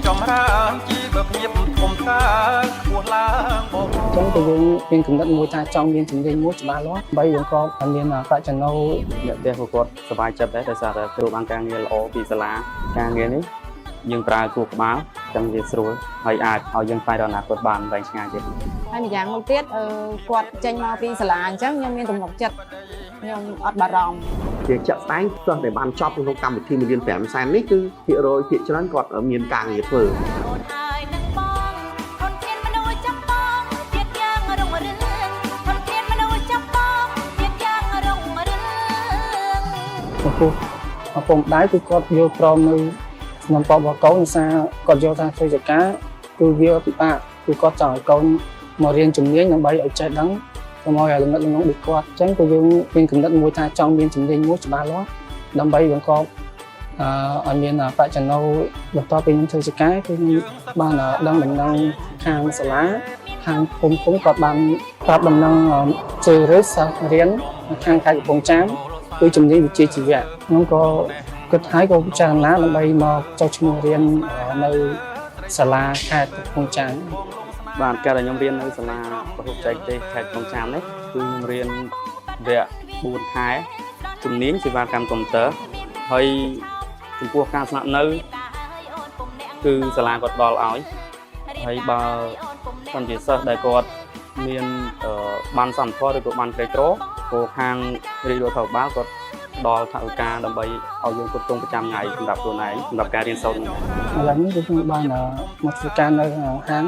ចំរាជីវភាពធំថាខ្ពស់ឡើងបងចឹងទៅយើងមានកំណត់មួយថាចង់មានជំនាញមួយច្បាស់លាស់បីយើងក៏មានប្រាក់ចំណូលអ្នកផ្ទះគាត់សប្បាយចិត្តដែរដោយសារតែគ្រូបានការងារល្អពីសាលាការងារនេះយើងប្រើគូក្បាលចឹងវាស្រួលហើយអាចឲ្យយើងផ្សាយដល់អនាគតបានវែងឆ្ងាយទៀតហើយម្យ៉ាងមួយទៀតគាត់ចេញមកពីសាលាអញ្ចឹងខ្ញុំមានទំនុកចិត្តខ្ញុំអត់បារម្ភជាចាក់ស្ដែងទោះតែបានចប់ក្នុងកម្មវិធី1.5 លាននេះគឺភាគរយភាគច្រើនគាត់មានការងារធ្វើចំពោះម្ដាយគឺគាត់យល់ព្រមនៅក្នុងបបកូនសារគាត់យល់ថាធ្វើចការគឺវាពិបាកគឺគាត់ចង់ឲ្យកូនមករៀនជំនាញដើម្បីឲ្យចេះដឹងកុំឲ្យលំនិតលំនងដូចគាត់អញ្ចឹងក៏យើងមានកំណត់មួយថាចង់មានជំនាញមួយច្បាស់លាស់ដើម្បីបង្កប់ឲ្យមានប្រាក់ចំណូលបន្ទាប់ពីខ្ញុំធ្វើចការគឺខ្ញុំបានដឹងដំណឹងខាងសាលាខាងភូមិគាត់បានប្រាប់ដំណឹងជឿរើសសិស្សរៀនខាងខេត្តកំពង់ចាមគឺជំនាញវិជ្ជាជីវៈខ្ញុំក៏គិតហើយក៏ពិចារណាដើម្បីមកចុះឈ្មោះរៀននៅសាលាខេត្តកំពង់ចាមបាទកាលដែលខ្ញុំរៀននៅសាលាប្រហុកចែកទេសខេត្តកំពង់ចាមនេះគឺខ្ញុំរៀនវគ្គ4ខែជំនាញសេវាកម្មកុំព្យូទ័រហើយចំពោះការស្នាក់នៅគឺសាលាគាត់ផ្ដល់ឲ្យហើយបើសិនជាសិស្សដែលគាត់មានបានសម្ភារឬក៏បានក្រីក្រក៏ខាងរាជរដ្ឋាភិបាលគាត់ដល់ថវិកាដើម្បីឲ្យយើងគ្រប់គ្រងប្រចាំថ្ងៃសម្រាប់ខ្លួនឯងសម្រាប់ការរៀនសូត្រនេះឥឡូវនេះគឺខ្ញុំបានមកធ្វើការនៅហាង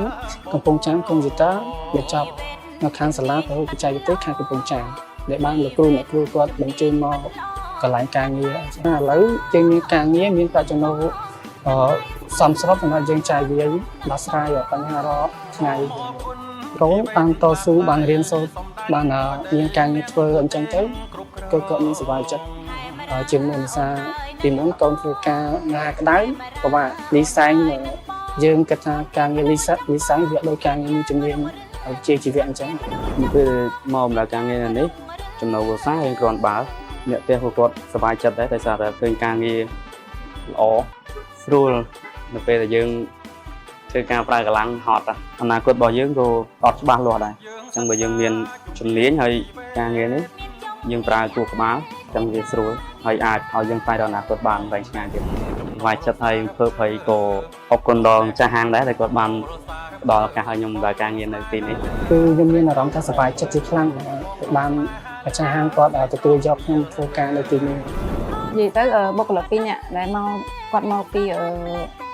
កំពង់ចាមកុំព្យូទ័រដែលចប់នៅខាងសាលាប្រហុកបច្ចេកទេសខាងកំពង់ចាមដែលបានលោកគ្រូអ្នកគ្រូគាត់បញ្ជូនមកកន្លែងការងារឥឡូវយើងមានការងារមានប្រាក់ចំណូលសមស្របសម្រាប់យើងចាយវាយដោះស្រាយបញ្ហារាល់ថ្ងៃកូនបានតស៊ូបានរៀនសូត្របានមានការងារធ្វើអញ្ចឹងទៅក៏គាត់មានសុខចិត្តជាមួយភាសាទីមុនកូនធ្វើការងាក្តៅក៏ថាលីសែងយើងគិតថាការងារលីសែងវាដូចការងារមានជំនាញជាជីវៈអញ្ចឹងពេលមកដំណើរការងារនេះចំណូលវារៀងគ្រាន់បើអ្នកផ្ទះគាត់សប្បាយចិត្តដែរដោយសារតែឃើញការងារល្អស្រួលនៅពេលដែលយើងធ្វើការប្រើកម្លាំងហត់អនាគតរបស់យើងក៏អត់ច្បាស់លាស់ដែរអញ្ចឹងបើយើងមានជំនាញហើយការងារនេះយើងប្រើគូក្បាលអញ្ចឹងវាស្រួលហើយអាចឲ្យយើងផ្សាយដល់អនាគតបានវែងឆ្ងាយទៀតវាយចិត្តហើយធ្វើហើយក៏អរគុណដល់ម្ចាស់ហាងដែរដែលគាត់បានផ្ដល់ឱកាសឲ្យខ្ញុំដល់ការងារនៅទីនេះគឺខ្ញុំមានអារម្មណ៍ថាសប្បាយចិត្តជាខ្លាំងបានម្ចាស់ហាងគាត់ទទួលយកខ្ញុំធ្វើការនៅទីនេះនិយាយទៅបុគ្គលិក2នាក់ដែលគាត់មកពី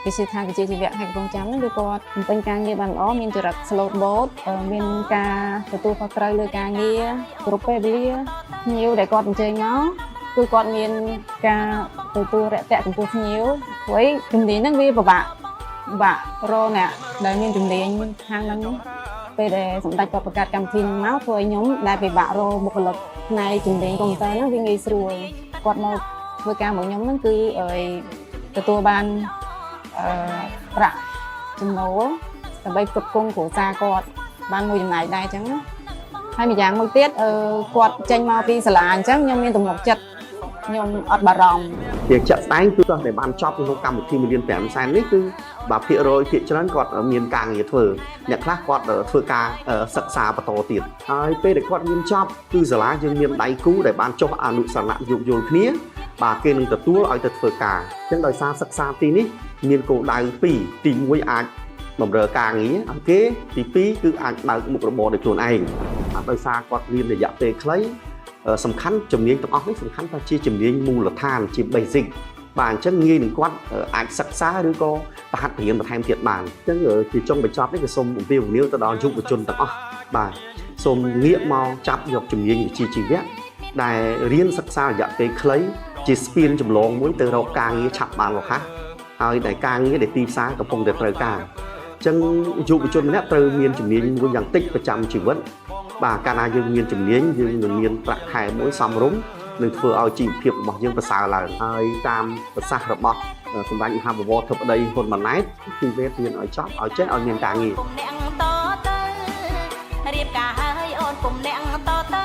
វិទ្យាស្ថានវិជ្ជាជីវៈខេត្តកំពង់ចាមនេះគឺគាត់បំពេញការងារបានល្អមានចរិត slow boat មានការទទួលខុសត្រូវលើការងារគ្រប់ពេលវេលាភ្ញៀវដែលគាត់អញ្ជើញមកគឺគាត់មានការទទួលរាក់ទាក់ចំពោះភ្ញៀវព្រោះជំនាញហ្នឹងវាពិបាករកអ្នកដែលមានជំនាញខាងហ្នឹងពេលដែលសម្ដេចគាត់បង្កើតកម្មវិធីហ្នឹងមកធ្វើឲ្យខ្ញុំដែលពិបាករកបុគ្គលិកផ្នែកជំនាញកុំព្យូទ័រហ្នឹងវាងាយស្រួលគាត់មកធ្វើការមកខ្ញុំហ្នឹងគឺទទួលបានប្រាក់ចំណូលដើម្បីផ្គត់ផ្គង់គ្រួសារគាត់បានមួយចំណែកដែរអញ្ចឹងហើយម្យ៉ាងមួយទៀតគាត់ចេញមកពីសាលាអញ្ចឹងខ្ញុំមានទំនុកចិត្តខ្ញុំអត់បារម្ភជាចាក់ស្ដែងទោះតែបានចប់ក្នុងកម្មវិធី1.5 លាននេះគឺបើភាគរយភាគច្រើនគាត់មានការងារធ្វើអ្នកខ្លះគាត់ធ្វើការសិក្សាបន្តទៀតហើយពេលដែលគាត់មានចប់គឺសាលាយើងមានដៃគូដែលបានចុះអនុស្សរណៈយោគយល់គ្នាបាទគេនឹងទទួលឲ្យទៅធ្វើការអញ្ចឹងដោយសារសិក្សាទីនេះមានគោលដៅ2ទី1អាចបម្រើការងារឲ្យគេទី2គឺអាចបើកមុខរបរដោយខ្លួនឯងដោយសារគាត់រៀនរយៈពេលខ្លីសំខាន់ជំនាញទាំងអស់នេះសំខាន់ថាជាជំនាញមូលដ្ឋានជា basic បាទអញ្ចឹងងាយនឹងគាត់អាចសិក្សាឬក៏ប្រហាត់រៀនបន្ថែមទៀតបានអញ្ចឹងជាចុងបញ្ចប់នេះក៏សូមអំពាវនាវទៅដល់យុវជនទាំងអស់បាទសូមងាកមកចាប់យកជំនាញវិជ្ជាជីវៈដែលរៀនសិក្សារយៈពេលខ្លីជាស្ពានចម្លងមួយទៅរកការងារឆាប់បានរហ័សហើយដែលការងារដែលទីផ្សារកំពុងតែត្រូវការអញ្ចឹងយុវជនម្នាក់ត្រូវមានជំនាញមួយយ៉ាងតិចប្រចាំជីវិតបាទកាលណាយើងមានជំនាញយើងនឹងមានប្រាក់ខែមួយសមរម្យនឹងធ្វើឲ្យជីវភាពរបស់យើងប្រសើរឡើងហើយតាមប្រសាសន៍របស់សម្ដេចមហាបវរធិបតីហ៊ុនម៉ាណែតគឺវារៀនឲ្យចប់ឲ្យចេះឲ្យមានការងាររៀបការហើយអូនពុំអ្នកតទៅ